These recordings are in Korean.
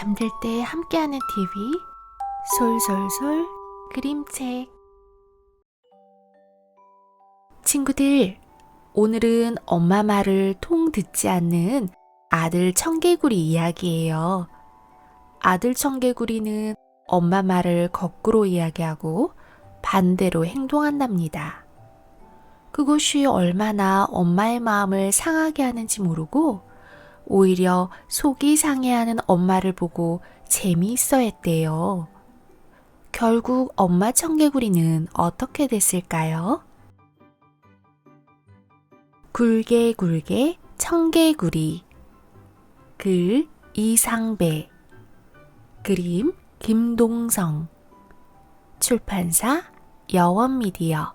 잠들 때 함께하는 TV 솔솔솔 그림책. 친구들, 오늘은 엄마 말을 통 듣지 않는 아들 청개구리 이야기예요. 아들 청개구리는 엄마 말을 거꾸로 이야기하고 반대로 행동한답니다. 그것이 얼마나 엄마의 마음을 상하게 하는지 모르고 오히려 속이 상해하는 엄마를 보고 재미있어 했대요. 결국 엄마 청개구리는 어떻게 됐을까요? 굴게 굴게 청개구리. 글 이상배. 그림 김동성. 출판사 여원미디어.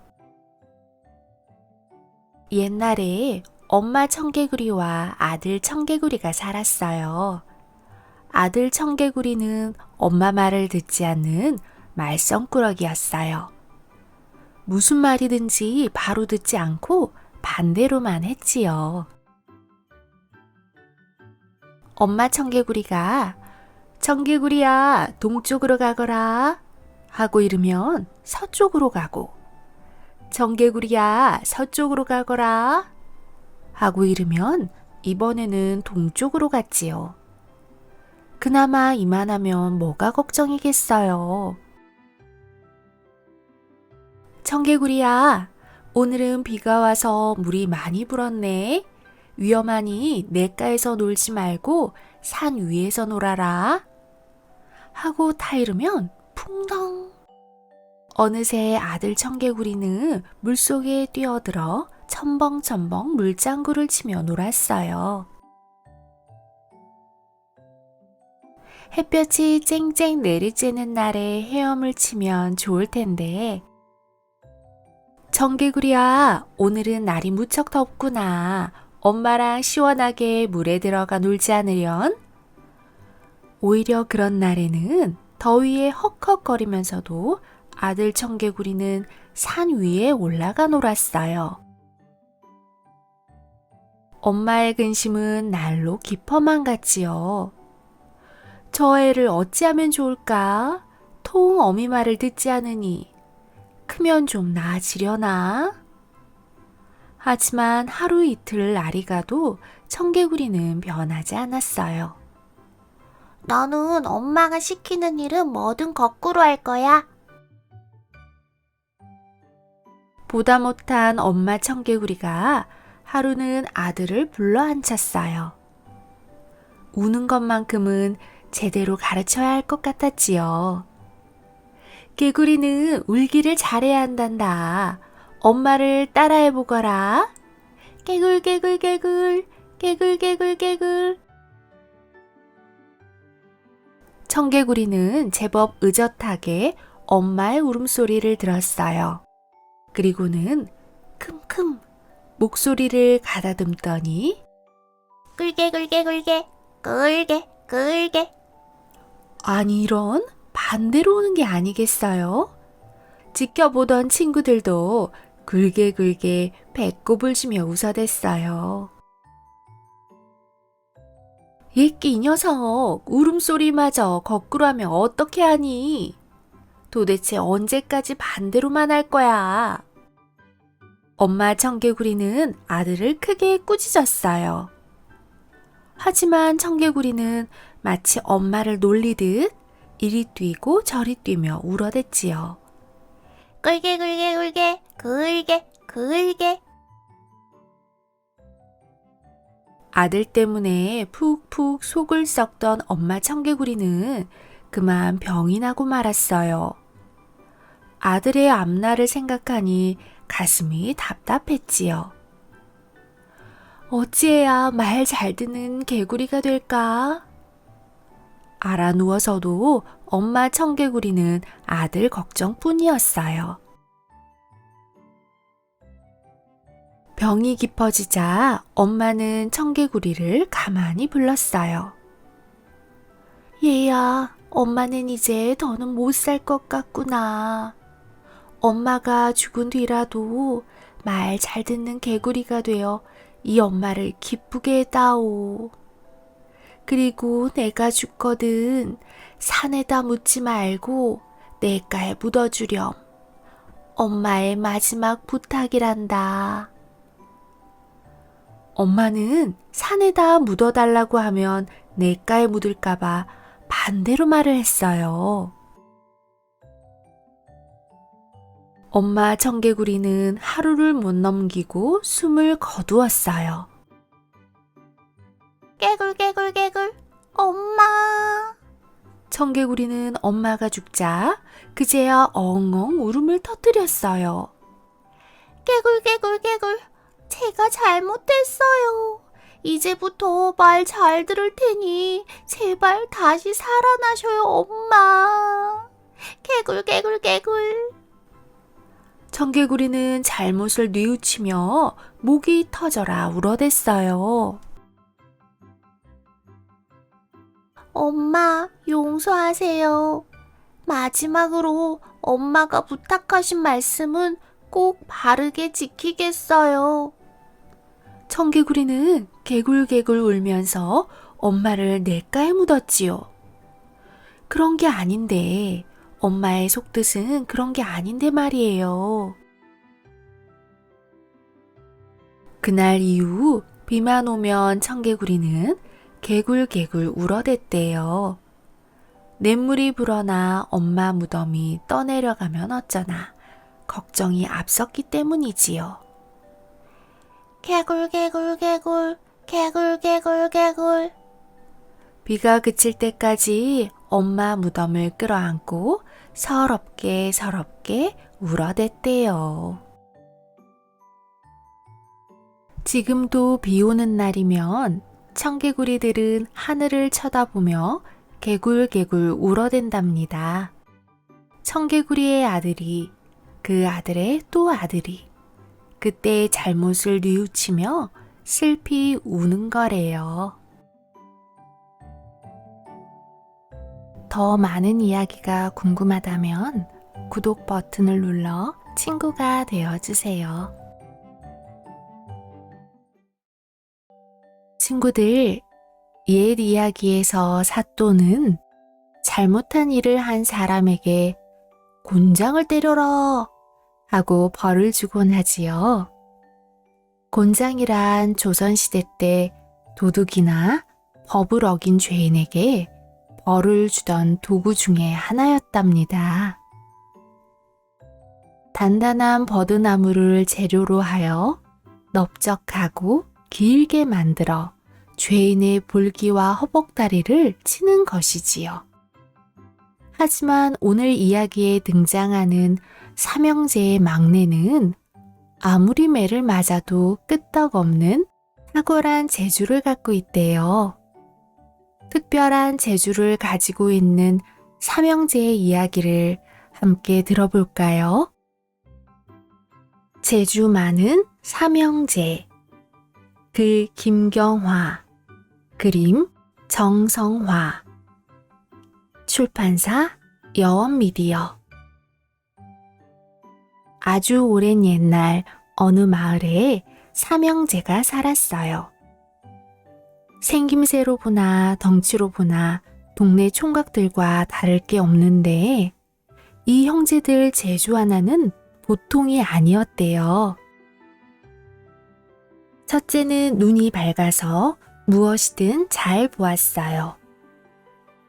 옛날에 엄마 청개구리와 아들 청개구리가 살았어요. 아들 청개구리는 엄마 말을 듣지 않는 말썽꾸러기였어요. 무슨 말이든지 바로 듣지 않고 반대로만 했지요. 엄마 청개구리가 청개구리야, 동쪽으로 가거라 하고 이르면 서쪽으로 가고, 청개구리야, 서쪽으로 가거라 하고 이르면 이번에는 동쪽으로 갔지요. 그나마 이만하면 뭐가 걱정이겠어요. 청개구리야, 오늘은 비가 와서 물이 많이 불었네. 위험하니 냇가에서 놀지 말고 산 위에서 놀아라 하고 타이르면 풍덩. 어느새 아들 청개구리는 물속에 뛰어들어 첨벙첨벙 물장구를 치며 놀았어요. 햇볕이 쨍쨍 내리쬐는 날에 헤엄을 치면 좋을 텐데, 청개구리야, 오늘은 날이 무척 덥구나. 엄마랑 시원하게 물에 들어가 놀지 않으련? 오히려 그런 날에는 더위에 헉헉거리면서도 아들 청개구리는 산 위에 올라가 놀았어요. 엄마의 근심은 날로 깊어만 갔지요. 저 애를 어찌하면 좋을까? 통 어미 말을 듣지 않으니 크면 좀 나아지려나? 하지만 하루 이틀 날이 가도 청개구리는 변하지 않았어요. 너는 엄마가 시키는 일은 뭐든 거꾸로 할 거야. 보다 못한 엄마 청개구리가 하루는 아들을 불러 앉혔어요. 우는 것만큼은 제대로 가르쳐야 할 것 같았지요. 개구리는 울기를 잘해야 한단다. 엄마를 따라해보거라. 개굴 개굴 개굴 개굴 개굴 개굴. 청개구리는 제법 의젓하게 엄마의 울음소리를 들었어요. 그리고는 킁킁 목소리를 가다듬더니 굴게 굴게 굴게 굴게 굴게. 아니 이런, 반대로 오는 게 아니겠어요? 지켜보던 친구들도 굴게 굴게 배꼽을 쥐며 웃어댔어요. 예끼 이 녀석, 울음소리마저 거꾸로 하면 어떻게 하니? 도대체 언제까지 반대로만 할 거야? 엄마 청개구리는 아들을 크게 꾸짖었어요. 하지만 청개구리는 마치 엄마를 놀리듯 이리 뛰고 저리 뛰며 울어댔지요. 굴게 굴게 굴게 굴게 굴게. 아들 때문에 푹푹 속을 썩던 엄마 청개구리는 그만 병이 나고 말았어요. 아들의 앞날을 생각하니 가슴이 답답했지요. 어찌해야 말 잘 듣는 개구리가 될까? 알아 누워서도 엄마 청개구리는 아들 걱정뿐이었어요. 병이 깊어지자 엄마는 청개구리를 가만히 불렀어요. 얘야, 엄마는 이제 더는 못 살 것 같구나. 엄마가 죽은 뒤라도 말 잘 듣는 개구리가 되어 이 엄마를 기쁘게 해다오. 그리고 내가 죽거든 산에다 묻지 말고 냇가에 묻어주렴. 엄마의 마지막 부탁이란다. 엄마는 산에다 묻어달라고 하면 냇가에 묻을까봐 반대로 말을 했어요. 엄마 청개구리는 하루를 못 넘기고 숨을 거두었어요. 개굴, 엄마. 청개구리는 엄마가 죽자 그제야 엉엉 울음을 터뜨렸어요. 개굴. 제가 잘못했어요. 이제부터 말 잘 들을 테니 제발 다시 살아나셔요, 엄마. 개굴. 청개구리는 잘못을 뉘우치며 목이 터져라 울어댔어요. 엄마, 용서하세요. 마지막으로 엄마가 부탁하신 말씀은 꼭 바르게 지키겠어요. 청개구리는 개굴개굴 울면서 엄마를 냇가에 묻었지요. 그런 게 아닌데, 엄마의 속뜻은 그런 게 아닌데 말이에요. 그날 이후 비만 오면 청개구리는 개굴개굴 울어댔대요. 냇물이 불어나 엄마 무덤이 떠내려가면 어쩌나 걱정이 앞섰기 때문이지요. 개굴. 비가 그칠 때까지 엄마 무덤을 끌어안고 서럽게 울어댔대요. 지금도 비 오는 날이면 청개구리들은 하늘을 쳐다보며 개굴개굴 울어댄답니다. 청개구리의 아들이 그 아들의 또 아들이 그때의 잘못을 뉘우치며 슬피 우는 거래요. 더 많은 이야기가 궁금하다면 구독 버튼을 눌러 친구가 되어주세요. 친구들, 옛 이야기에서 사또는 잘못한 일을 한 사람에게 곤장을 때려라 하고 벌을 주곤 하지요. 곤장이란 조선시대 때 도둑이나 법을 어긴 죄인에게 벌을 주던 도구 중에 하나였답니다. 단단한 버드나무를 재료로 하여 넓적하고 길게 만들어 죄인의 볼기와 허벅다리를 치는 것이지요. 하지만 오늘 이야기에 등장하는 삼형제의 막내는 아무리 매를 맞아도 끄떡없는 탁월한 재주를 갖고 있대요. 특별한 재주를 가지고 있는 삼형제의 이야기를 함께 들어볼까요? 재주 많은 삼형제. 글 김경화, 그림 정성화, 출판사 여원미디어. 아주 오랜 옛날 어느 마을에 삼형제가 살았어요. 생김새로 보나 덩치로 보나 동네 총각들과 다를 게 없는데 이 형제들 재주 하나는 보통이 아니었대요. 첫째는 눈이 밝아서 무엇이든 잘 보았어요.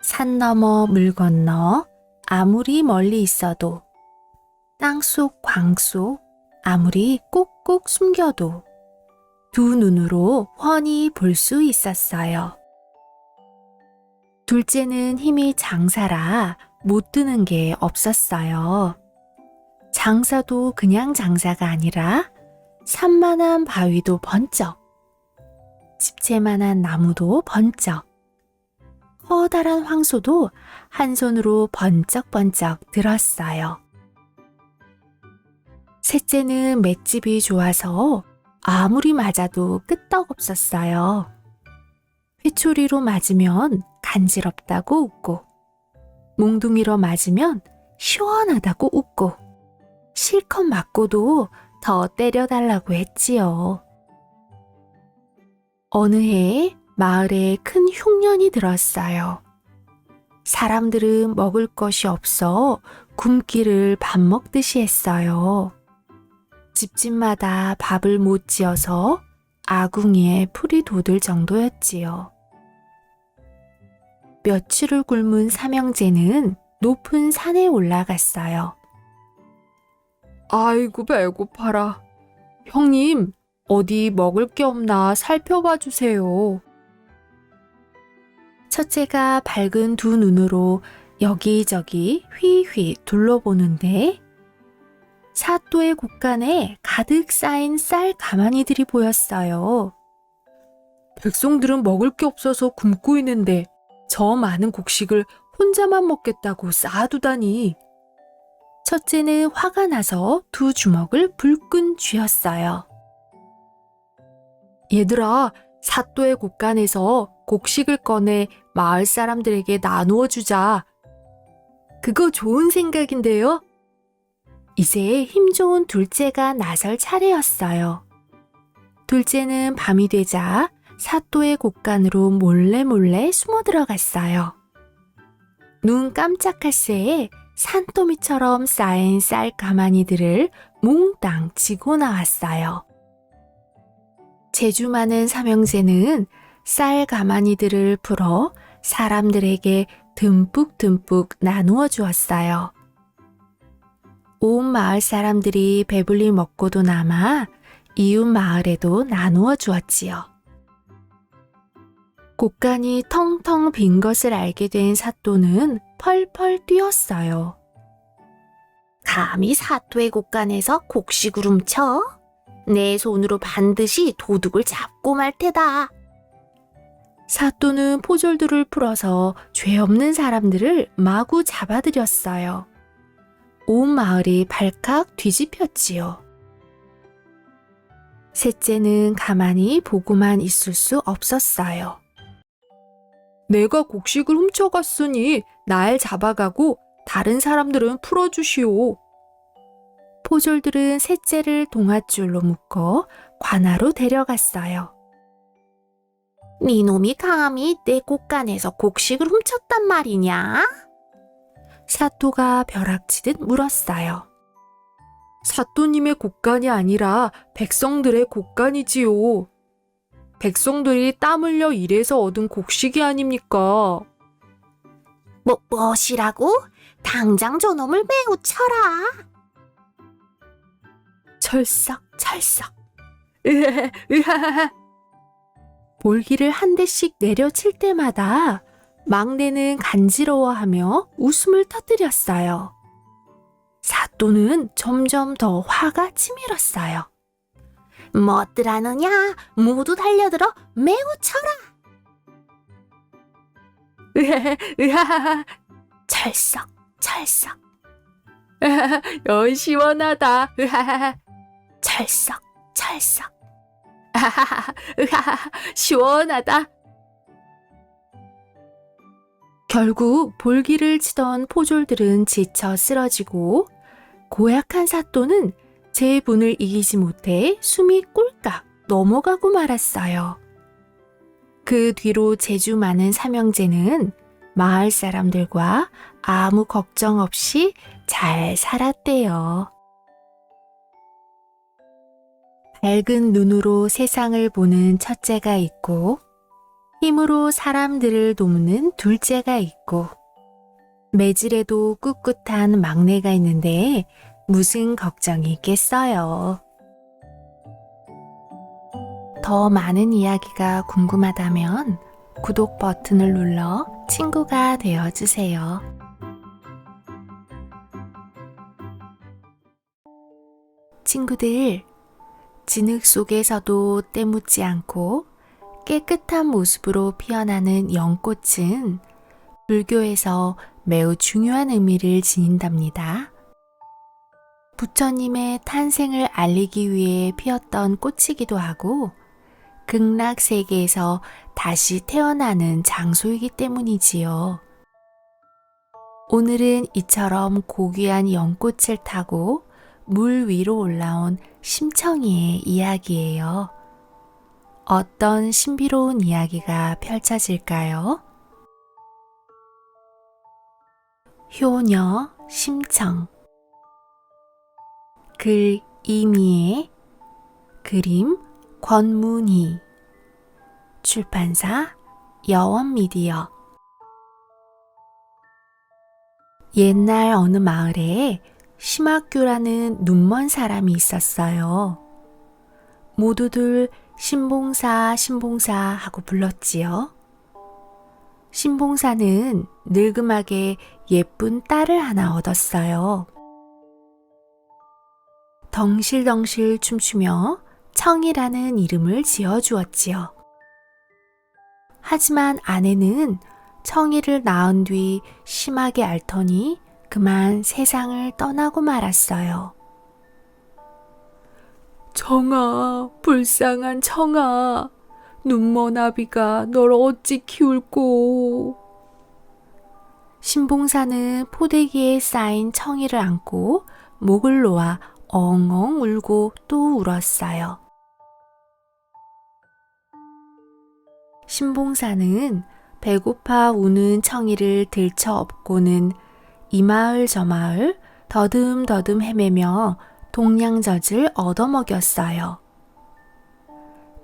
산 너머 물 건너 아무리 멀리 있어도 땅속 광속 아무리 꼭꼭 숨겨도 두 눈으로 훤히 볼 수 있었어요. 둘째는 힘이 장사라 못 드는 게 없었어요. 장사도 그냥 장사가 아니라 산만한 바위도 번쩍, 집채만한 나무도 번쩍, 커다란 황소도 한 손으로 번쩍번쩍 들었어요. 셋째는 맷집이 좋아서 아무리 맞아도 끄떡없었어요. 회초리로 맞으면 간지럽다고 웃고, 몽둥이로 맞으면 시원하다고 웃고, 실컷 맞고도 더 때려달라고 했지요. 어느 해에 마을에 큰 흉년이 들었어요. 사람들은 먹을 것이 없어 굶기를 밥 먹듯이 했어요. 집집마다 밥을 못 지어서 아궁이에 풀이 돋을 정도였지요. 며칠을 굶은 삼형제는 높은 산에 올라갔어요. 아이고 배고파라. 형님, 어디 먹을 게 없나 살펴봐 주세요. 첫째가 밝은 두 눈으로 여기저기 휘휘 둘러보는데 사또의 곳간에 가득 쌓인 쌀 가마니들이 보였어요. 백성들은 먹을 게 없어서 굶고 있는데 저 많은 곡식을 혼자만 먹겠다고 쌓아두다니. 첫째는 화가 나서 두 주먹을 불끈 쥐었어요. 얘들아, 사또의 곳간에서 곡식을 꺼내 마을 사람들에게 나누어 주자. 그거 좋은 생각인데요? 이제 힘 좋은 둘째가 나설 차례였어요. 둘째는 밤이 되자 사또의 곳간으로 몰래 숨어 들어갔어요. 눈 깜짝할 새에 산더미처럼 쌓인 쌀 가마니들을 몽땅 지고 나왔어요. 재주 많은 삼형제는 쌀 가마니들을 풀어 사람들에게 듬뿍 나누어 주었어요. 온 마을 사람들이 배불리 먹고도 남아 이웃 마을에도 나누어 주었지요. 곳간이 텅텅 빈 것을 알게 된 사또는 펄펄 뛰었어요. 감히 사또의 곳간에서 곡식을 훔쳐? 내 손으로 반드시 도둑을 잡고 말 테다. 사또는 포졸들을 풀어서 죄 없는 사람들을 마구 잡아들였어요. 온 마을이 발칵 뒤집혔지요. 셋째는 가만히 보고만 있을 수 없었어요. 내가 곡식을 훔쳐갔으니 날 잡아가고 다른 사람들은 풀어주시오. 포졸들은 셋째를 동아줄로 묶어 관아로 데려갔어요. 네 놈이 감히 내 곳간에서 곡식을 훔쳤단 말이냐? 사또가 벼락치듯 물었어요. 사또님의 곳간이 아니라 백성들의 곳간이지요. 백성들이 땀 흘려 일해서 얻은 곡식이 아닙니까? 무엇이라고? 당장 저놈을 매우 쳐라. 철썩. 볼기를 한 대씩 내려칠 때마다 막내는 간지러워하며 웃음을 터뜨렸어요. 사또는 점점 더 화가 치밀었어요. 뭣들 하느냐? 모두 달려들어 매우 쳐라. 철썩. 시원하다. 철썩. 시원하다. 결국 볼기를 치던 포졸들은 지쳐 쓰러지고 고약한 사또는 제 분을 이기지 못해 숨이 꼴깍 넘어가고 말았어요. 그 뒤로 재주 많은 삼형제는 마을 사람들과 아무 걱정 없이 잘 살았대요. 밝은 눈으로 세상을 보는 첫째가 있고 힘으로 사람들을 돕는 둘째가 있고 매질에도 꿋꿋한 막내가 있는데 무슨 걱정이 있겠어요. 더 많은 이야기가 궁금하다면 구독 버튼을 눌러 친구가 되어주세요. 친구들, 진흙 속에서도 때묻지 않고 깨끗한 모습으로 피어나는 연꽃은 불교에서 매우 중요한 의미를 지닌답니다. 부처님의 탄생을 알리기 위해 피었던 꽃이기도 하고 극락세계에서 다시 태어나는 장소이기 때문이지요. 오늘은 이처럼 고귀한 연꽃을 타고 물 위로 올라온 심청이의 이야기예요. 어떤 신비로운 이야기가 펼쳐질까요? 효녀 심청. 글 이미애, 그림 권문희, 출판사 여원미디어. 옛날 어느 마을에 심학규라는 눈먼 사람이 있었어요. 모두들 신봉사, 신봉사 하고 불렀지요. 신봉사는 늙음하게 예쁜 딸을 하나 얻었어요. 덩실덩실 춤추며 청이라는 이름을 지어주었지요. 하지만 아내는 청이를 낳은 뒤 심하게 앓더니 그만 세상을 떠나고 말았어요. 청아, 불쌍한 청아, 눈먼 아비가 널 어찌 키울꼬. 신봉사는 포대기에 쌓인 청이를 안고 목을 놓아 엉엉 울고 또 울었어요. 신봉사는 배고파 우는 청이를 들쳐 업고는 이 마을 저 마을 더듬더듬 헤매며 동냥젖을 얻어먹였어요.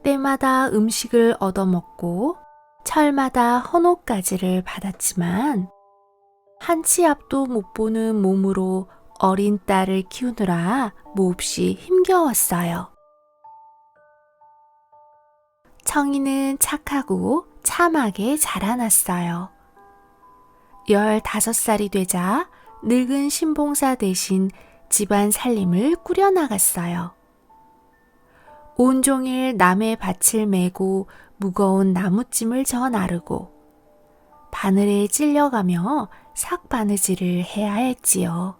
때마다 음식을 얻어먹고 철마다 헌옷가지를 받았지만 한치 앞도 못 보는 몸으로 어린 딸을 키우느라 몹시 힘겨웠어요. 청이는 착하고 참하게 자라났어요. 15살이 되자 늙은 신봉사 대신 집안 살림을 꾸려나갔어요. 온종일 남의 밭을 메고 무거운 나무찜을 져 나르고 바늘에 찔려가며 삭바느질을 해야 했지요.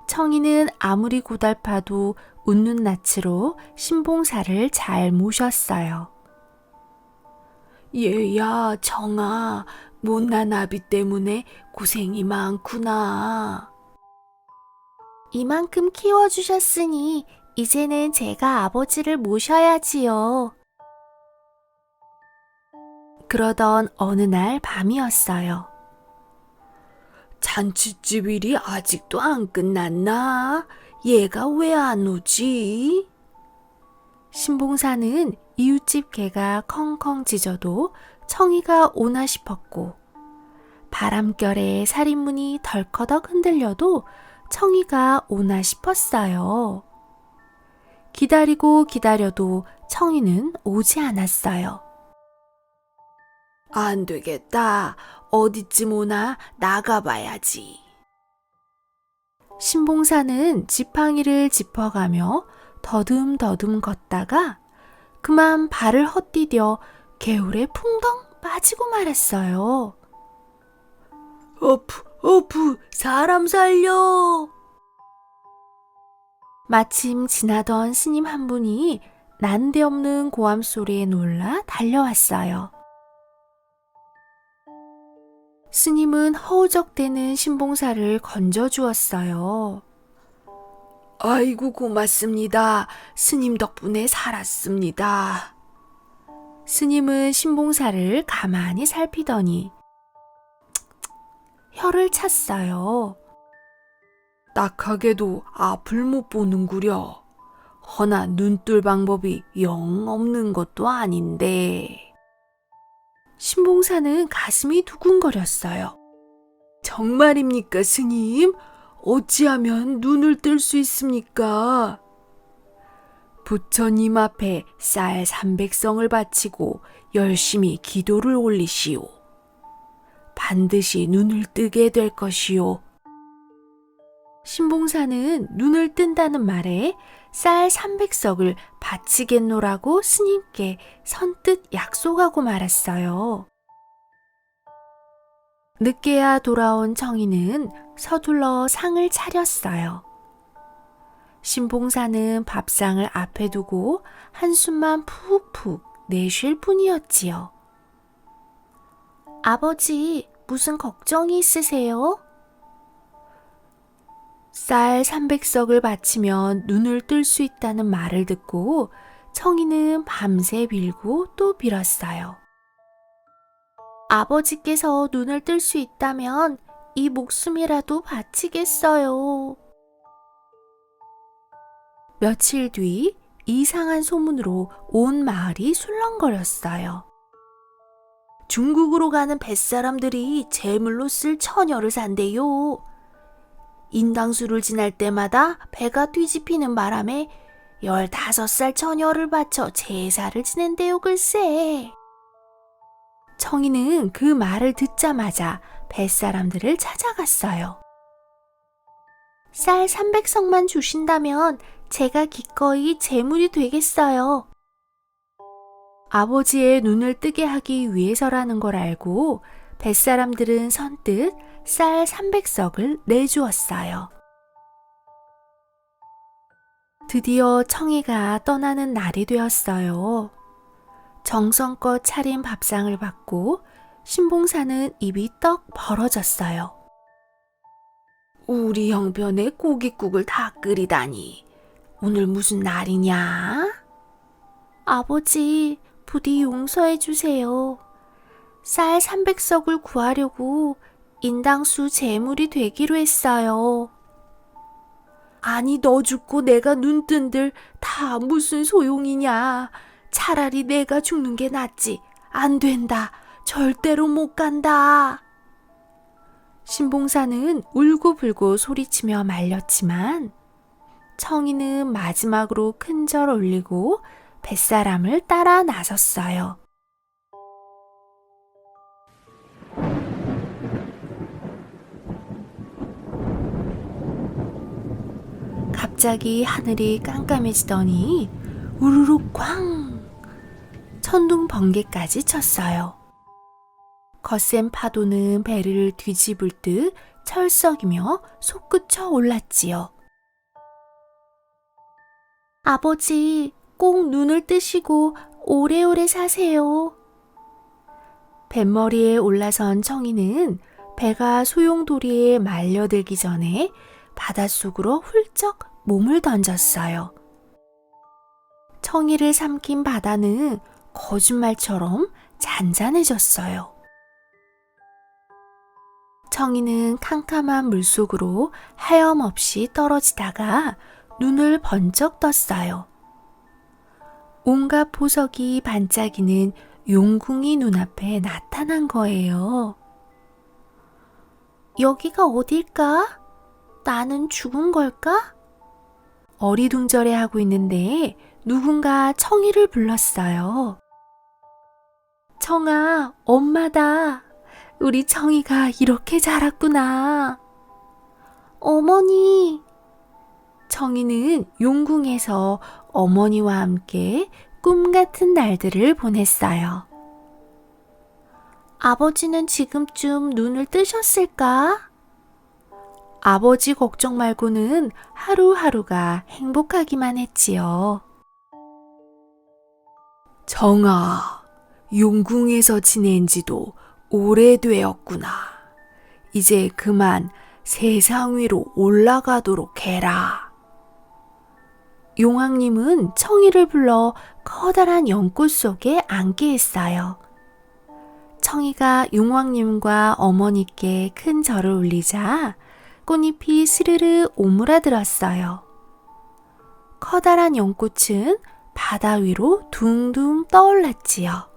청이는 아무리 고달파도 웃는 낯으로 신봉사를 잘 모셨어요. 얘야, 청아, 못난 아비 때문에 고생이 많구나. 이만큼 키워주셨으니 이제는 제가 아버지를 모셔야지요. 그러던 어느 날 밤이었어요. 잔치집 일이 아직도 안 끝났나? 얘가 왜 안 오지? 신봉사는 이웃집 개가 컹컹 짖어도 청이가 오나 싶었고 바람결에 살인문이 덜커덕 흔들려도 청이가 오나 싶었어요. 기다리고 기다려도 청이는 오지 않았어요. 안 되겠다. 어디쯤 오나 나가봐야지. 신봉사는 지팡이를 짚어가며 더듬더듬 걷다가 그만 발을 헛디뎌 개울에 풍덩 빠지고 말았어요. 어프, 사람 살려! 마침 지나던 스님 한 분이 난데없는 고함 소리에 놀라 달려왔어요. 스님은 허우적대는 신봉사를 건져주었어요. 아이고 고맙습니다. 스님 덕분에 살았습니다. 스님은 신봉사를 가만히 살피더니 혀를 찼어요. 딱하게도 앞을 못 보는구려. 허나 눈뜰 방법이 영 없는 것도 아닌데. 신봉사는 가슴이 두근거렸어요. 정말입니까, 스님? 어찌하면 눈을 뜰 수 있습니까? 부처님 앞에 쌀 300성을 바치고 열심히 기도를 올리시오. 반드시 눈을 뜨게 될 것이오. 신봉사는 눈을 뜬다는 말에 쌀 300석을 바치겠노라고 스님께 선뜻 약속하고 말았어요. 늦게야 돌아온 청이는 서둘러 상을 차렸어요. 신봉사는 밥상을 앞에 두고 한숨만 푹푹 내쉴 뿐이었지요. 아버지, 무슨 걱정이 있으세요? 쌀 300석을 바치면 눈을 뜰 수 있다는 말을 듣고 청이는 밤새 빌고 또 빌었어요. 아버지께서 눈을 뜰 수 있다면 이 목숨이라도 바치겠어요. 며칠 뒤 이상한 소문으로 온 마을이 술렁거렸어요. 중국으로 가는 뱃사람들이 제물로 쓸 처녀를 산대요. 인당수를 지날 때마다 배가 뒤집히는 바람에 15살 처녀를 바쳐 제사를 지낸대요 글쎄. 청이는 그 말을 듣자마자 뱃사람들을 찾아갔어요. 쌀 300석만 주신다면 제가 기꺼이 제물이 되겠어요. 아버지의 눈을 뜨게 하기 위해서라는 걸 알고 뱃사람들은 선뜻 쌀 300석을 내주었어요. 드디어 청이가 떠나는 날이 되었어요. 정성껏 차린 밥상을 받고 신봉사는 입이 떡 벌어졌어요. 우리 형편에 고깃국을 다 끓이다니 오늘 무슨 날이냐? 아버지, 부디 용서해 주세요. 쌀 300석을 구하려고 인당수 제물이 되기로 했어요. 아니 너 죽고 내가 눈 뜬들 다 무슨 소용이냐. 차라리 내가 죽는 게 낫지. 안 된다. 절대로 못 간다. 신봉사는 울고불고 소리치며 말렸지만 청이는 마지막으로 큰 절 올리고 뱃사람을 따라 나섰어요. 갑자기 하늘이 깜깜해지더니 우르르 꽝! 천둥 번개까지 쳤어요. 거센 파도는 배를 뒤집을 듯 철썩이며 솟구쳐 올랐지요. 아버지, 꼭 눈을 뜨시고 오래오래 사세요. 뱃머리에 올라선 청이는 배가 소용돌이에 말려들기 전에 바닷속으로 훌쩍 몸을 던졌어요. 청이를 삼킨 바다는 거짓말처럼 잔잔해졌어요. 청이는 캄캄한 물속으로 하염없이 떨어지다가 눈을 번쩍 떴어요. 온갖 보석이 반짝이는 용궁이 눈앞에 나타난 거예요. 여기가 어딜까? 나는 죽은 걸까? 어리둥절해하고 있는데 누군가 청이를 불렀어요. 청아, 엄마다. 우리 청이가 이렇게 자랐구나. 어머니. 청이는 용궁에서 어머니와 함께 꿈 같은 날들을 보냈어요. 아버지는 지금쯤 눈을 뜨셨을까? 아버지 걱정 말고는 하루하루가 행복하기만 했지요. 정아, 용궁에서 지낸 지도 오래되었구나. 이제 그만 세상 위로 올라가도록 해라. 용왕님은 청이를 불러 커다란 연꽃 속에 앉게 했어요. 청이가 용왕님과 어머니께 큰 절을 올리자 꽃잎이 스르르 오므라들었어요. 커다란 연꽃은 바다 위로 둥둥 떠올랐지요.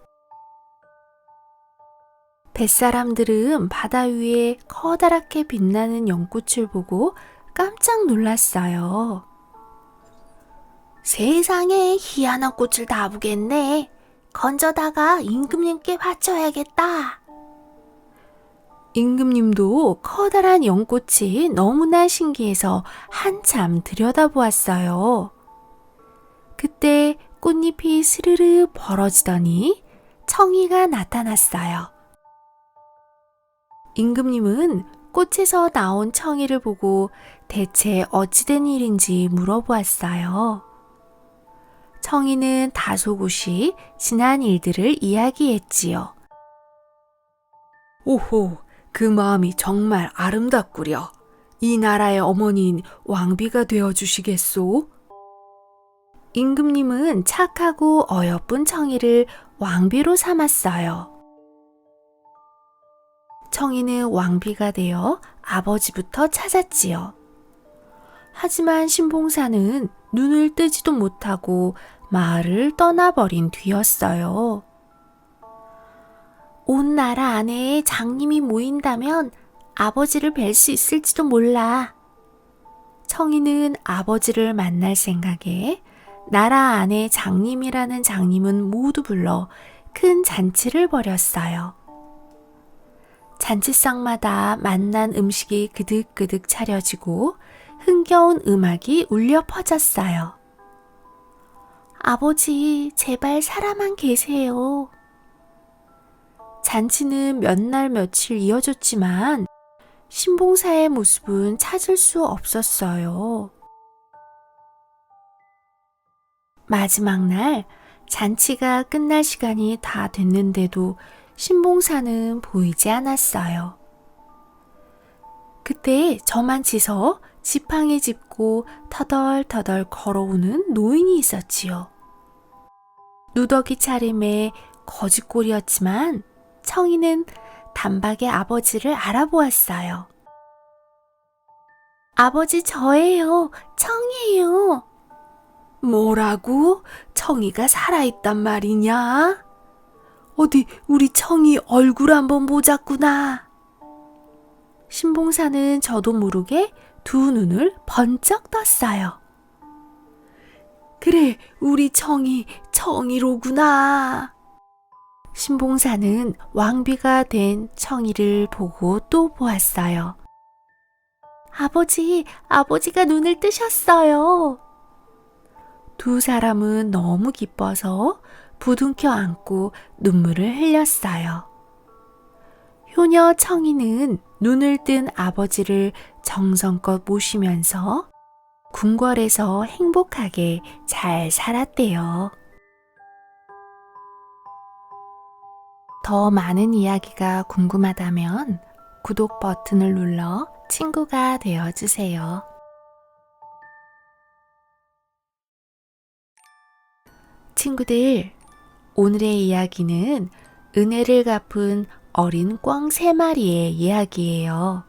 뱃사람들은 바다 위에 커다랗게 빛나는 연꽃을 보고 깜짝 놀랐어요. 세상에 희한한 꽃을 다 보겠네. 건져다가 임금님께 바쳐야겠다. 임금님도 커다란 연꽃이 너무나 신기해서 한참 들여다보았어요. 그때 꽃잎이 스르르 벌어지더니 청이가 나타났어요. 임금님은 꽃에서 나온 청이를 보고 대체 어찌된 일인지 물어보았어요. 청이는 다소곳이 지난 일들을 이야기했지요. 오호, 그 마음이 정말 아름답구려. 이 나라의 어머니인 왕비가 되어주시겠소? 임금님은 착하고 어여쁜 청이를 왕비로 삼았어요. 청이는 왕비가 되어 아버지부터 찾았지요. 하지만 신봉사는 눈을 뜨지도 못하고 마을을 떠나버린 뒤였어요. 온 나라 안에 장님이 모인다면 아버지를 뵐 수 있을지도 몰라. 청이는 아버지를 만날 생각에 나라 안에 장님이라는 장님은 모두 불러 큰 잔치를 벌였어요. 잔치상마다 맛난 음식이 그득그득 차려지고 흥겨운 음악이 울려 퍼졌어요. 아버지, 제발 살아만 계세요. 잔치는 몇 날 며칠 이어졌지만 신봉사의 모습은 찾을 수 없었어요. 마지막 날 잔치가 끝날 시간이 다 됐는데도 신봉사는 보이지 않았어요. 그때 저만치서 지팡이 짚고 터덜터덜 걸어오는 노인이 있었지요. 누더기 차림에 거짓골이었지만 청이는 단박에 아버지를 알아보았어요. 아버지, 저예요. 청이에요. 뭐라고? 청이가 살아있단 말이냐? 어디 우리 청이 얼굴 한번 보자꾸나. 신봉사는 저도 모르게 두 눈을 번쩍 떴어요. 그래, 우리 청이로구나. 신봉사는 왕비가 된 청이를 보고 또 보았어요. 아버지가 눈을 뜨셨어요. 두 사람은 너무 기뻐서 부둥켜 안고 눈물을 흘렸어요. 효녀 청이는 눈을 뜬 아버지를 정성껏 모시면서 궁궐에서 행복하게 잘 살았대요. 더 많은 이야기가 궁금하다면 구독 버튼을 눌러 친구가 되어주세요. 친구들, 오늘의 이야기는 은혜를 갚은 어린 꿩 3마리의 이야기예요.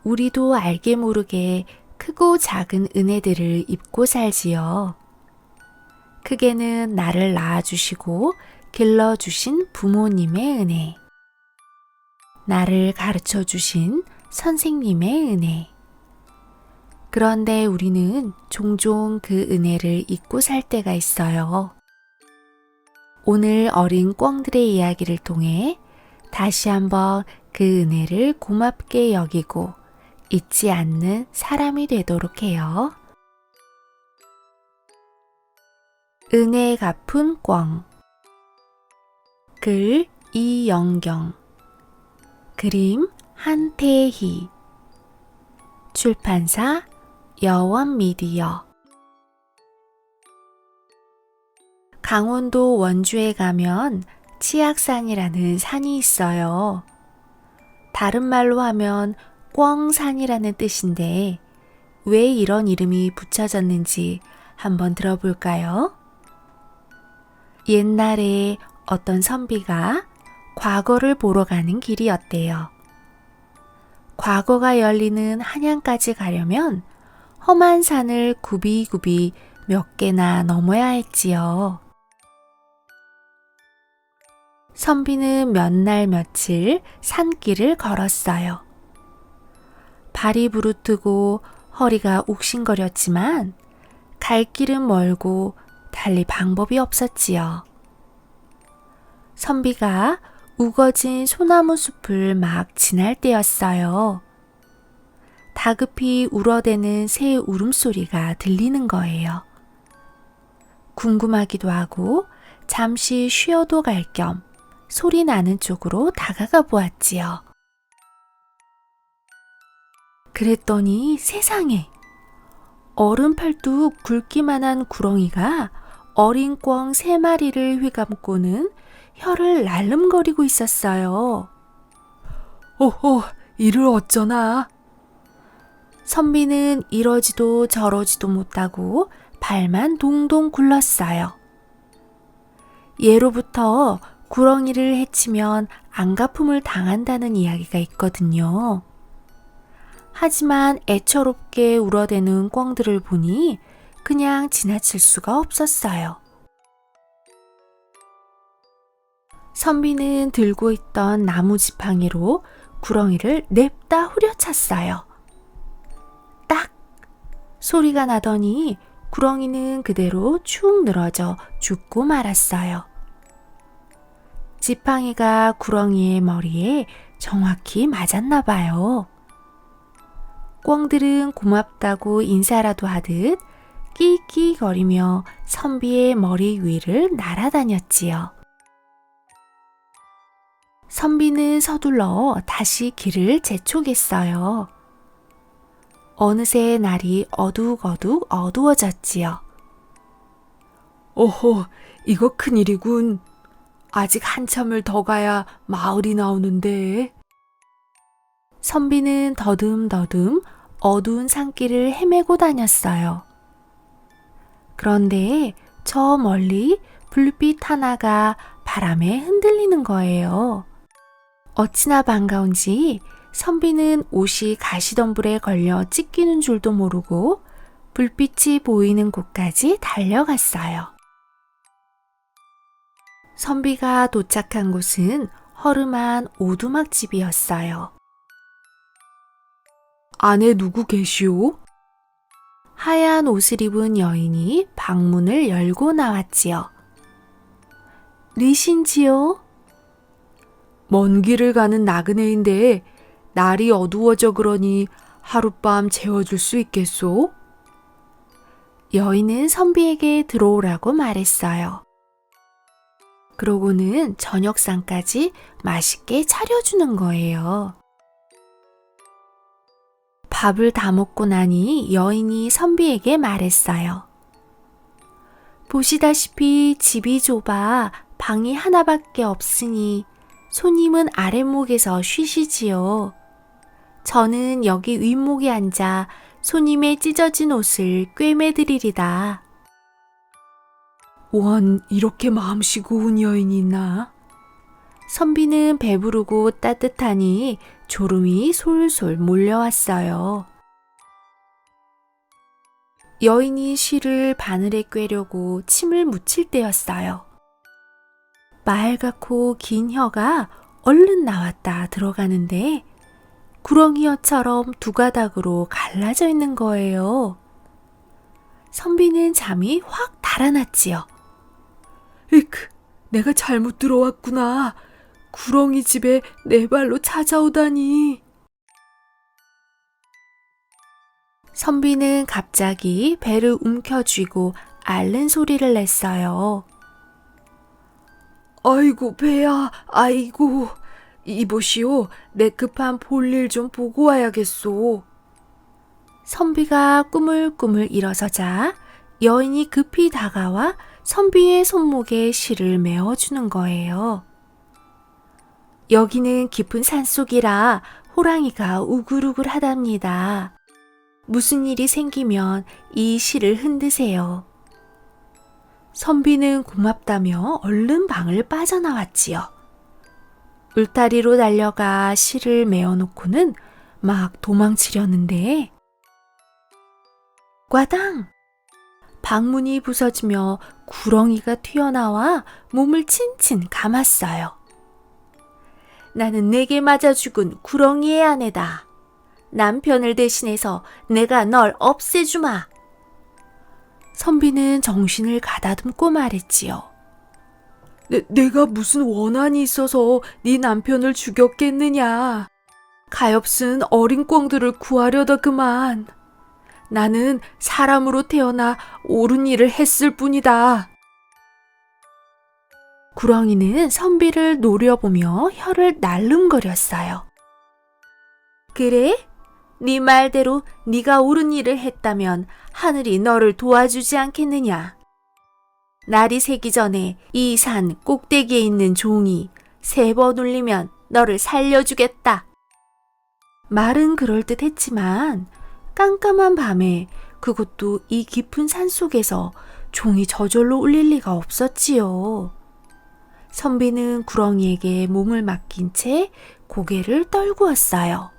우리도 알게 모르게 크고 작은 은혜들을 입고 살지요. 크게는 나를 낳아주시고 길러주신 부모님의 은혜, 나를 가르쳐주신 선생님의 은혜. 그런데 우리는 종종 그 은혜를 잊고 살 때가 있어요. 오늘 어린 꿩들의 이야기를 통해 다시 한번 그 은혜를 고맙게 여기고 잊지 않는 사람이 되도록 해요. 은혜 갚은 꿩. 글 이영경, 그림 한태희, 출판사 여원미디어. 강원도 원주에 가면 치악산이라는 산이 있어요. 다른 말로 하면 꿩산이라는 뜻인데 왜 이런 이름이 붙여졌는지 한번 들어볼까요? 옛날에 어떤 선비가 과거를 보러 가는 길이었대요. 과거가 열리는 한양까지 가려면 험한 산을 굽이굽이 몇 개나 넘어야 했지요. 선비는 몇 날 며칠 산길을 걸었어요. 발이 부르트고 허리가 욱신거렸지만 갈 길은 멀고 달리 방법이 없었지요. 선비가 우거진 소나무 숲을 막 지날 때였어요. 다급히 울어대는 새 울음소리가 들리는 거예요. 궁금하기도 하고 잠시 쉬어도 갈 겸 소리 나는 쪽으로 다가가 보았지요. 그랬더니 세상에, 어른 팔뚝 굵기만한 구렁이가 어린 꿩 3마리를 휘감고는 혀를 날름거리고 있었어요. 오호, 이를 어쩌나? 선비는 이러지도 저러지도 못하고 발만 동동 굴렀어요. 예로부터 구렁이를 해치면 안가품을 당한다는 이야기가 있거든요. 하지만 애처롭게 울어대는 꿩들을 보니 그냥 지나칠 수가 없었어요. 선비는 들고 있던 나무 지팡이로 구렁이를 냅다 후려쳤어요. 딱! 소리가 나더니 구렁이는 그대로 축 늘어져 죽고 말았어요. 지팡이가 구렁이의 머리에 정확히 맞았나 봐요. 꿩들은 고맙다고 인사라도 하듯 끼끼거리며 선비의 머리 위를 날아다녔지요. 선비는 서둘러 다시 길을 재촉했어요. 어느새 날이 어둑어둑 어두워졌지요. 어허, 이거 큰일이군. 아직 한참을 더 가야 마을이 나오는데. 선비는 더듬더듬 어두운 산길을 헤매고 다녔어요. 그런데 저 멀리 불빛 하나가 바람에 흔들리는 거예요. 어찌나 반가운지 선비는 옷이 가시덤불에 걸려 찢기는 줄도 모르고 불빛이 보이는 곳까지 달려갔어요. 선비가 도착한 곳은 허름한 오두막집이었어요. 안에 누구 계시오? 하얀 옷을 입은 여인이 방문을 열고 나왔지요. 리신지요? 먼 길을 가는 나그네인데 날이 어두워져 그러니 하룻밤 재워줄 수 있겠소? 여인은 선비에게 들어오라고 말했어요. 그러고는 저녁상까지 맛있게 차려주는 거예요. 밥을 다 먹고 나니 여인이 선비에게 말했어요. 보시다시피 집이 좁아 방이 하나밖에 없으니 손님은 아랫목에서 쉬시지요. 저는 여기 윗목에 앉아 손님의 찢어진 옷을 꿰매드리리다. 원, 이렇게 마음씨 고운 여인이 있나? 선비는 배부르고 따뜻하니 졸음이 솔솔 몰려왔어요. 여인이 실을 바늘에 꿰려고 침을 묻힐 때였어요. 말갛고 긴 혀가 얼른 나왔다 들어가는데 구렁이혀처럼 두 가닥으로 갈라져 있는 거예요. 선비는 잠이 확 달아났지요. 으크, 내가 잘못 들어왔구나. 구렁이 집에 내 발로 찾아오다니. 선비는 갑자기 배를 움켜쥐고 앓는 소리를 냈어요. 아이고 배야, 아이고. 이보시오, 내 급한 볼일 좀 보고 와야겠소. 선비가 꾸물꾸물 일어서자 여인이 급히 다가와 선비의 손목에 실을 메어주는 거예요. 여기는 깊은 산속이라 호랑이가 우글우글 하답니다. 무슨 일이 생기면 이 실을 흔드세요. 선비는 고맙다며 얼른 방을 빠져나왔지요. 울타리로 달려가 실을 메어놓고는 막 도망치려는데 꽈당! 방문이 부서지며 구렁이가 튀어나와 몸을 친친 감았어요. 나는 내게 맞아 죽은 구렁이의 아내다. 남편을 대신해서 내가 널 없애주마. 선비는 정신을 가다듬고 말했지요. 내가 무슨 원한이 있어서 네 남편을 죽였겠느냐. 가엾은 어린 꿩들을 구하려다 그만. 나는 사람으로 태어나 옳은 일을 했을 뿐이다. 구렁이는 선비를 노려보며 혀를 날름거렸어요. 그래? 네 말대로 네가 옳은 일을 했다면 하늘이 너를 도와주지 않겠느냐. 날이 새기 전에 이 산 꼭대기에 있는 종이 3번 울리면 너를 살려주겠다. 말은 그럴듯했지만 깜깜한 밤에 그것도 이 깊은 산속에서 종이 저절로 울릴 리가 없었지요. 선비는 구렁이에게 몸을 맡긴 채 고개를 떨구었어요.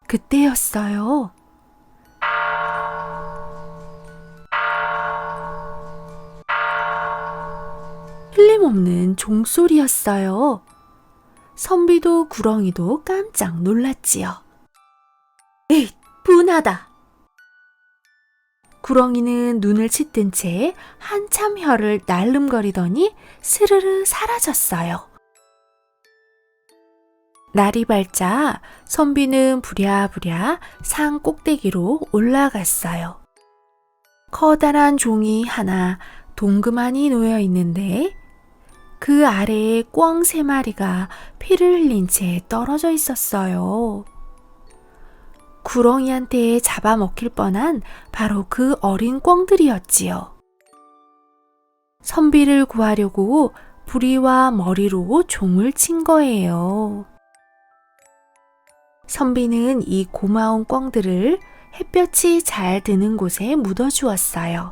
그때였어요. 틀림없는 종소리였어요. 선비도 구렁이도 깜짝 놀랐지요. 에이, 분하다. 구렁이는 눈을 치뜬 채 한참 혀를 날름거리더니 스르르 사라졌어요. 날이 밝자 선비는 부랴부랴 산 꼭대기로 올라갔어요. 커다란 종이 하나 동그만히 놓여 있는데 그 아래에 꿩 3마리가 피를 흘린 채 떨어져 있었어요. 구렁이한테 잡아먹힐 뻔한 바로 그 어린 꿩들이었지요. 선비를 구하려고 부리와 머리로 종을 친 거예요. 선비는 이 고마운 꿩들을 햇볕이 잘 드는 곳에 묻어주었어요.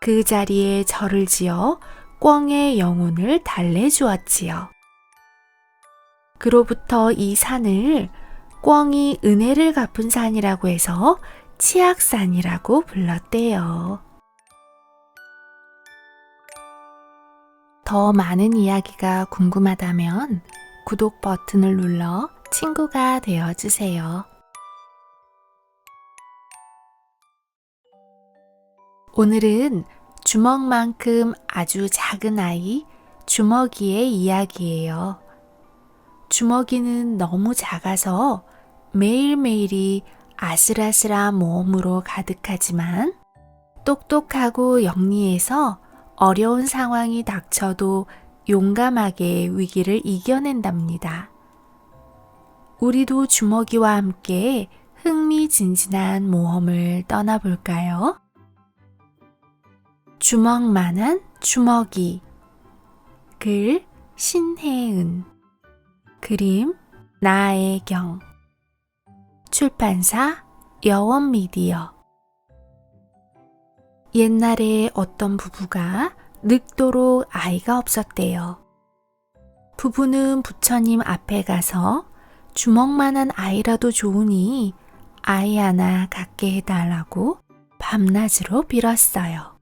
그 자리에 절을 지어 꿩의 영혼을 달래주었지요. 그로부터 이 산을 꿩이 은혜를 갚은 산이라고 해서 치악산이라고 불렀대요. 더 많은 이야기가 궁금하다면 구독 버튼을 눌러 친구가 되어주세요. 오늘은 주먹만큼 아주 작은 아이 주먹이의 이야기예요. 주먹이는 너무 작아서 매일매일이 아슬아슬한 모험으로 가득하지만 똑똑하고 영리해서 어려운 상황이 닥쳐도 용감하게 위기를 이겨낸답니다. 우리도 주먹이와 함께 흥미진진한 모험을 떠나볼까요? 주먹만한 주먹이. 글 신혜은. 그림 나혜경. 출판사 여원미디어. 옛날에 어떤 부부가 늙도록 아이가 없었대요. 부부는 부처님 앞에 가서 주먹만한 아이라도 좋으니 아이 하나 갖게 해달라고 밤낮으로 빌었어요.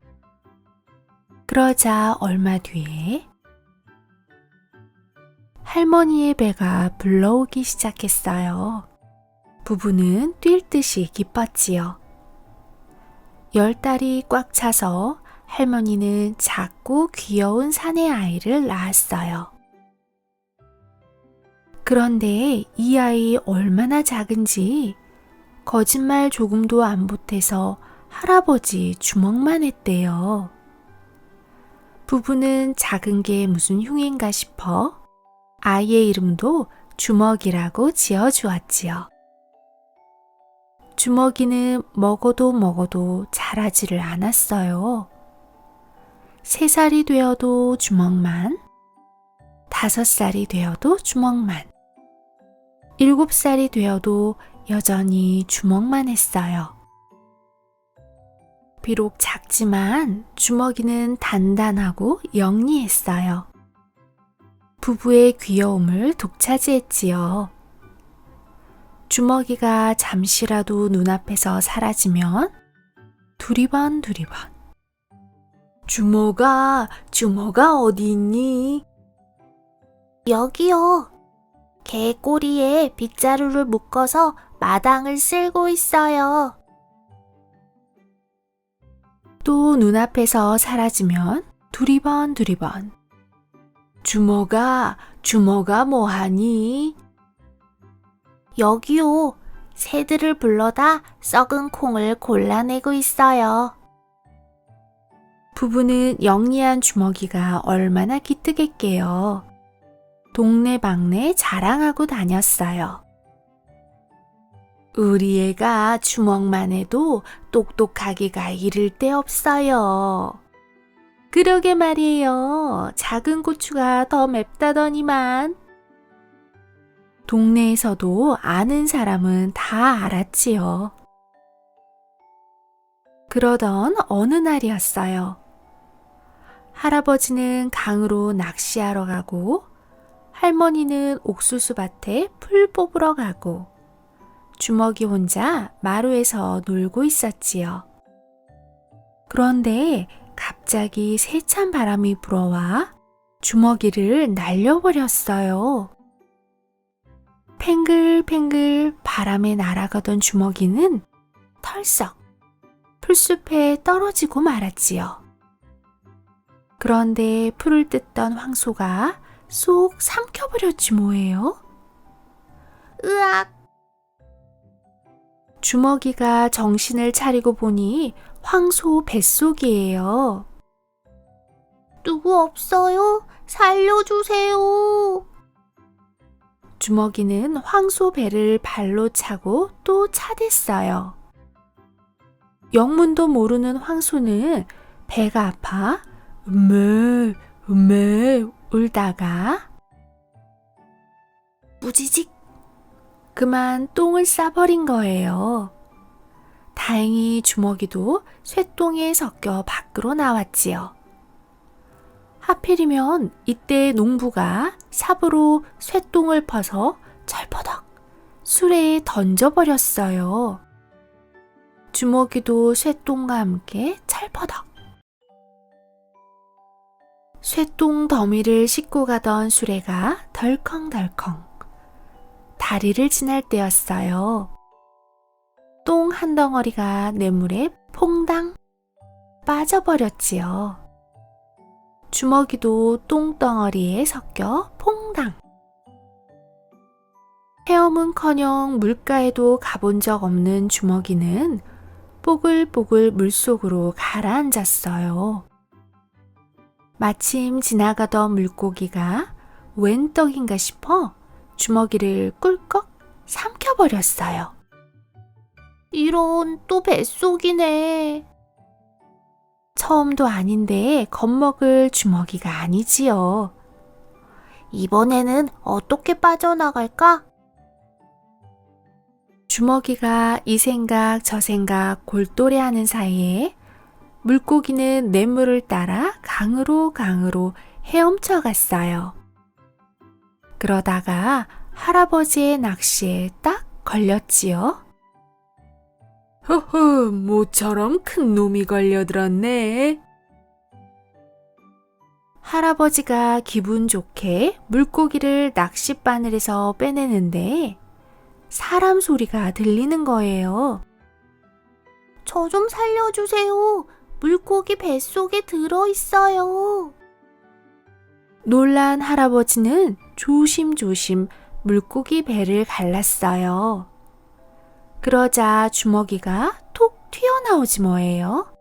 그러자 얼마 뒤에 할머니의 배가 불러오기 시작했어요. 부부는 뛸 듯이 기뻤지요. 10달이 꽉 차서 할머니는 작고 귀여운 사내 아이를 낳았어요. 그런데 이 아이 얼마나 작은지 거짓말 조금도 안 보태서 할아버지 주먹만 했대요. 부부는 작은 게 무슨 흉인가 싶어 아이의 이름도 주먹이라고 지어주었지요. 주먹이는 먹어도 자라지를 않았어요. 3살이 되어도 주먹만, 5살이 되어도 주먹만, 7살이 되어도 여전히 주먹만 했어요. 비록 작지만 주먹이는 단단하고 영리했어요. 부부의 귀여움을 독차지했지요. 주먹이가 잠시라도 눈앞에서 사라지면 두리번 주먹아 어디 있니? 여기요. 개 꼬리에 빗자루를 묶어서 마당을 쓸고 있어요. 또 눈앞에서 사라지면 두리번 주먹아 뭐하니? 여기요. 새들을 불러다 썩은 콩을 골라내고 있어요. 부부는 영리한 주먹이가 얼마나 기특했게요. 동네방네 자랑하고 다녔어요. 우리 애가 주먹만 해도 똑똑하기가 이를 데 없어요. 그러게 말이에요. 작은 고추가 더 맵다더니만. 동네에서도 아는 사람은 다 알았지요. 그러던 어느 날이었어요. 할아버지는 강으로 낚시하러 가고 할머니는 옥수수밭에 풀 뽑으러 가고 주먹이 혼자 마루에서 놀고 있었지요. 그런데 갑자기 세찬 바람이 불어와 주먹이를 날려버렸어요. 팽글팽글 바람에 날아가던 주먹이는 털썩 풀숲에 떨어지고 말았지요. 그런데 풀을 뜯던 황소가 쏙 삼켜버렸지 뭐예요? 으악! 주먹이가 정신을 차리고 보니 황소 뱃속이에요. 누구 없어요? 살려주세요. 주먹이는 황소 배를 발로 차고 또 차댔어요. 영문도 모르는 황소는 배가 아파 음메 음메 울다가 무지직 그만 똥을 싸버린 거예요. 다행히 주먹이도 쇠똥에 섞여 밖으로 나왔지요. 하필이면 이때 농부가 삽으로 쇠똥을 퍼서 철퍼덕 수레에 던져버렸어요. 주먹이도 쇠똥과 함께 철퍼덕. 쇠똥 더미를 싣고 가던 수레가 덜컹덜컹 다리를 지날 때였어요. 똥 한 덩어리가 냇물에 퐁당 빠져버렸지요. 주먹이도 똥덩어리에 섞여 퐁당. 헤엄은커녕 물가에도 가본 적 없는 주먹이는 뽀글뽀글 물속으로 가라앉았어요. 마침 지나가던 물고기가 웬 떡인가 싶어 주먹이를 꿀꺽 삼켜버렸어요. 이런, 또 뱃속이네. 처음도 아닌데 겁먹을 주먹이가 아니지요. 이번에는 어떻게 빠져나갈까? 주먹이가 이 생각 저 생각 골똘해하는 사이에 물고기는 냇물을 따라 강으로 헤엄쳐 갔어요. 그러다가 할아버지의 낚시에 딱 걸렸지요. 허허, 모처럼 큰 놈이 걸려들었네. 할아버지가 기분 좋게 물고기를 낚싯바늘에서 빼내는데 사람 소리가 들리는 거예요. 저 좀 살려주세요. 물고기 뱃속에 들어있어요. 놀란 할아버지는 조심조심 물고기 배를 갈랐어요. 그러자 주먹이가 톡 튀어나오지 뭐예요.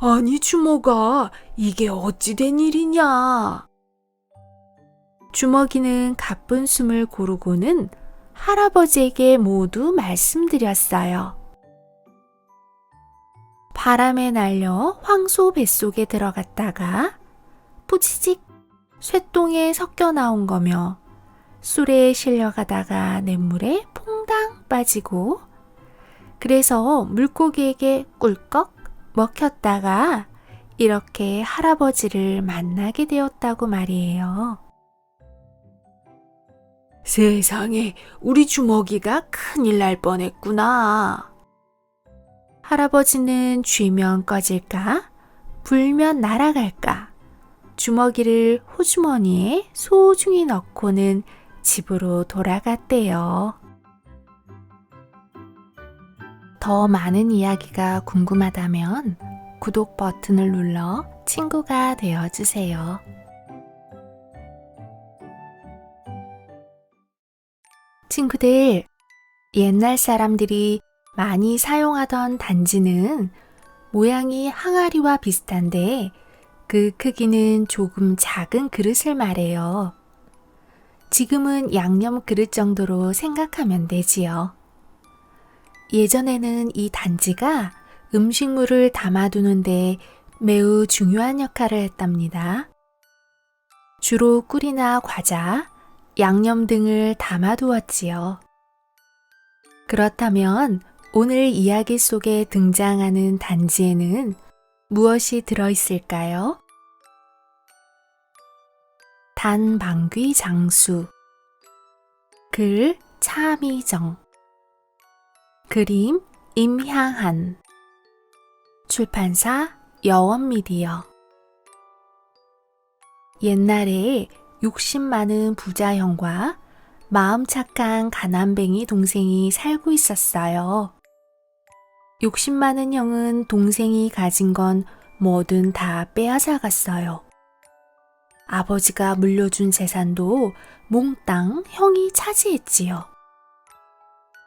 아니 주먹아, 이게 어찌 된 일이냐? 주먹이는 가쁜 숨을 고르고는 할아버지에게 모두 말씀드렸어요. 바람에 날려 황소 뱃속에 들어갔다가 뿌지직 쇠똥에 섞여 나온 거며 수레에 실려가다가 냇물에 퐁당 빠지고 그래서 물고기에게 꿀꺽 먹혔다가 이렇게 할아버지를 만나게 되었다고 말이에요. 세상에, 우리 주먹이가 큰일 날 뻔했구나. 할아버지는 쥐면 꺼질까 불면 날아갈까 주먹이를 호주머니에 소중히 넣고는 집으로 돌아갔대요. 더 많은 이야기가 궁금하다면 구독 버튼을 눌러 친구가 되어주세요. 친구들, 옛날 사람들이 많이 사용하던 단지는 모양이 항아리와 비슷한데 그 크기는 조금 작은 그릇을 말해요. 지금은 양념 그릇 정도로 생각하면 되지요. 예전에는 이 단지가 음식물을 담아두는데 매우 중요한 역할을 했답니다. 주로 꿀이나 과자, 양념 등을 담아두었지요. 그렇다면 오늘 이야기 속에 등장하는 단지에는 무엇이 들어있을까요? 단방귀 장수. 글 차미정. 그림 임향한. 출판사 여원미디어. 옛날에 욕심 많은 부자 형과 마음 착한 가난뱅이 동생이 살고 있었어요. 욕심 많은 형은 동생이 가진 건 뭐든 다 빼앗아갔어요. 아버지가 물려준 재산도 몽땅 형이 차지했지요.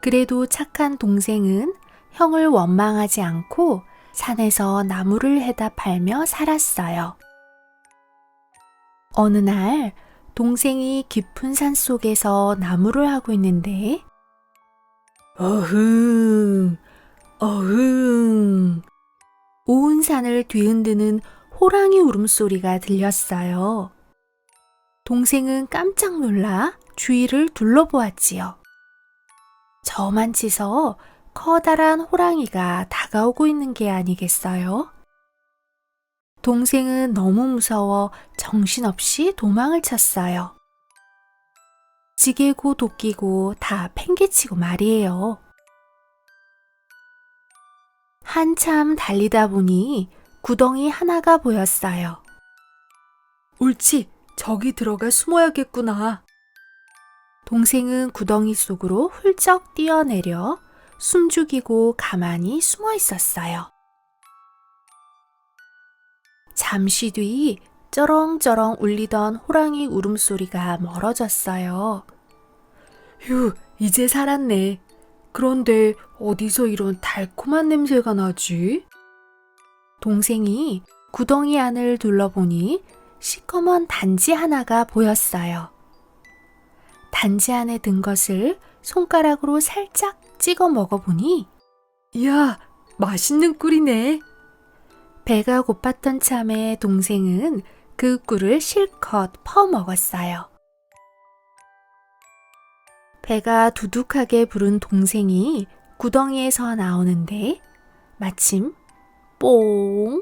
그래도 착한 동생은 형을 원망하지 않고 산에서 나무를 해다 팔며 살았어요. 어느 날 동생이 깊은 산 속에서 나무를 하고 있는데 어흥 어흥 온 산을 뒤흔드는 호랑이 울음소리가 들렸어요. 동생은 깜짝 놀라 주위를 둘러보았지요. 저만치서 커다란 호랑이가 다가오고 있는 게 아니겠어요? 동생은 너무 무서워 정신없이 도망을 쳤어요. 지게고 도끼고 다 팽개치고 말이에요. 한참 달리다 보니 구덩이 하나가 보였어요. 옳지, 저기 들어가 숨어야겠구나. 동생은 구덩이 속으로 훌쩍 뛰어내려 숨죽이고 가만히 숨어 있었어요. 잠시 뒤 쩌렁쩌렁 울리던 호랑이 울음소리가 멀어졌어요. 휴, 이제 살았네. 그런데 어디서 이런 달콤한 냄새가 나지? 동생이 구덩이 안을 둘러보니 시커먼 단지 하나가 보였어요. 단지 안에 든 것을 손가락으로 살짝 찍어 먹어보니 이야, 맛있는 꿀이네. 배가 고팠던 참에 동생은 그 꿀을 실컷 퍼먹었어요. 배가 두둑하게 부른 동생이 구덩이에서 나오는데 마침 뽕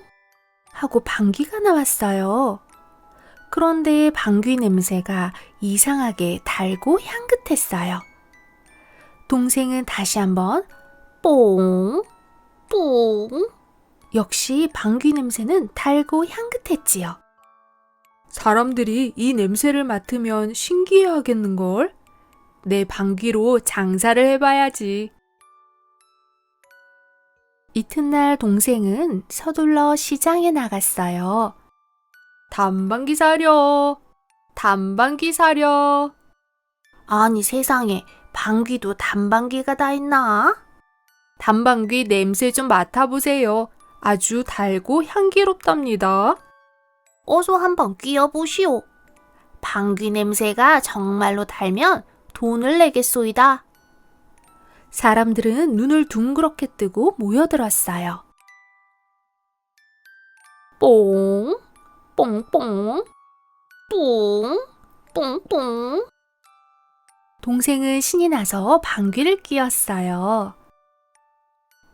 하고 방귀가 나왔어요. 그런데 방귀 냄새가 이상하게 달고 향긋했어요. 동생은 다시 한번 뽕, 뽕. 역시 방귀 냄새는 달고 향긋했지요. 사람들이 이 냄새를 맡으면 신기해하겠는걸? 내 방귀로 장사를 해봐야지. 이튿날 동생은 서둘러 시장에 나갔어요. 단방귀 사려, 단방귀 사려. 아니 세상에, 방귀도 단방귀가 다 있나? 단방귀 냄새 좀 맡아보세요. 아주 달고 향기롭답니다. 어서 한번 끼어보시오. 방귀 냄새가 정말로 달면 돈을 내겠소이다. 사람들은 눈을 둥그렇게 뜨고 모여들었어요. 뽕, 뽕뽕, 뽕, 뽕뽕. 동생은 신이 나서 방귀를 뀌었어요.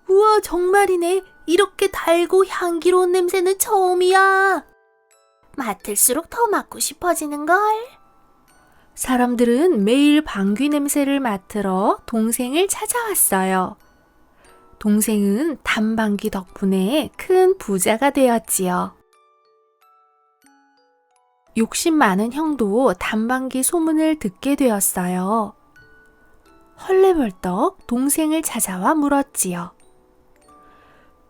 우와, 정말이네. 이렇게 달고 향기로운 냄새는 처음이야. 맡을수록 더 맡고 싶어지는걸. 사람들은 매일 방귀 냄새를 맡으러 동생을 찾아왔어요. 동생은 단방귀 덕분에 큰 부자가 되었지요. 욕심 많은 형도 단방귀 소문을 듣게 되었어요. 헐레벌떡 동생을 찾아와 물었지요.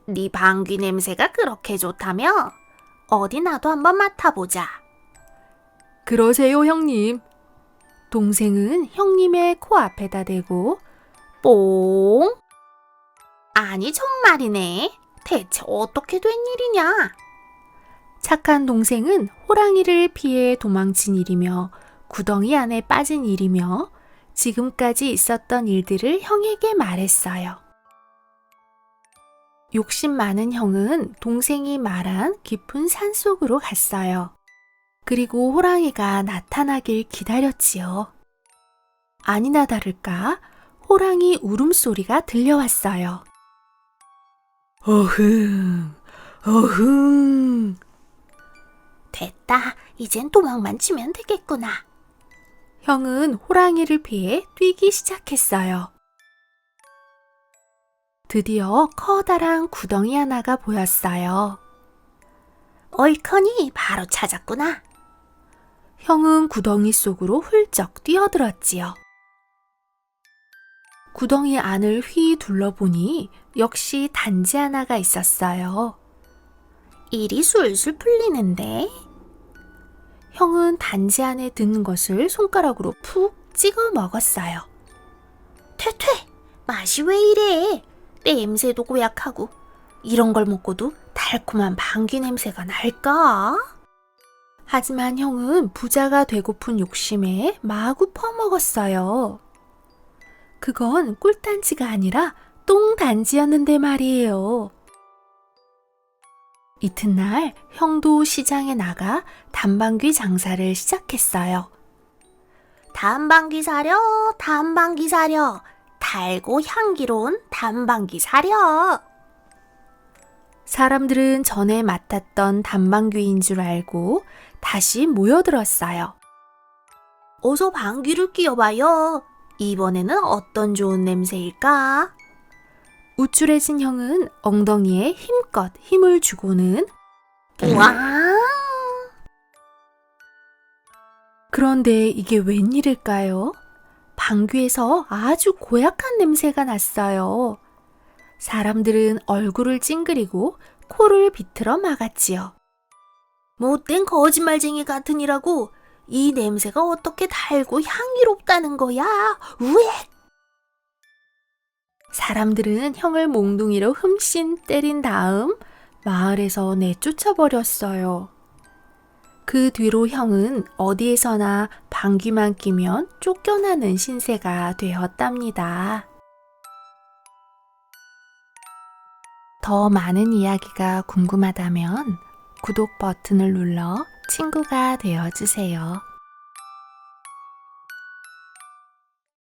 네 방귀 냄새가 그렇게 좋다며? 어디 나도 한번 맡아보자. 그러세요, 형님. 동생은 형님의 코앞에다 대고 뽕! 아니 정말이네. 대체 어떻게 된 일이냐? 착한 동생은 호랑이를 피해 도망친 일이며 구덩이 안에 빠진 일이며 지금까지 있었던 일들을 형에게 말했어요. 욕심 많은 형은 동생이 말한 깊은 산속으로 갔어요. 그리고 호랑이가 나타나길 기다렸지요. 아니나 다를까 호랑이 울음소리가 들려왔어요. 어흥, 어흥. 됐다. 이젠 도망만 치면 되겠구나. 형은 호랑이를 피해 뛰기 시작했어요. 드디어 커다란 구덩이 하나가 보였어요. 얼커니 바로 찾았구나. 형은 구덩이 속으로 훌쩍 뛰어들었지요. 구덩이 안을 휘 둘러보니 역시 단지 하나가 있었어요. 일이 술술 풀리는데. 형은 단지 안에 든 것을 손가락으로 푹 찍어 먹었어요. 퇴퇴, 맛이 왜 이래? 냄새도 고약하고 이런 걸 먹고도 달콤한 방귀 냄새가 날까? 하지만 형은 부자가 되고픈 욕심에 마구 퍼먹었어요. 그건 꿀단지가 아니라 똥단지였는데 말이에요. 이튿날 형도 시장에 나가 단방귀 장사를 시작했어요. 단방귀 사려, 단방귀 사려. 달고 향기로운 단방귀 사려. 사람들은 전에 맡았던 단방귀인 줄 알고 다시 모여들었어요. 어서 방귀를 뀌어봐요. 이번에는 어떤 좋은 냄새일까? 우쭐해진 형은 엉덩이에 힘껏 힘을 주고는 우와! 그런데 이게 웬일일까요? 방귀에서 아주 고약한 냄새가 났어요. 사람들은 얼굴을 찡그리고 코를 비틀어 막았지요. 못된 거짓말쟁이 같으니라고. 이 냄새가 어떻게 달고 향기롭다는 거야? 우엑! 사람들은 형을 몽둥이로 흠씬 때린 다음 마을에서 내쫓아 버렸어요. 그 뒤로 형은 어디에서나 방귀만 뀌면 쫓겨나는 신세가 되었답니다. 더 많은 이야기가 궁금하다면 구독 버튼을 눌러 친구가 되어주세요.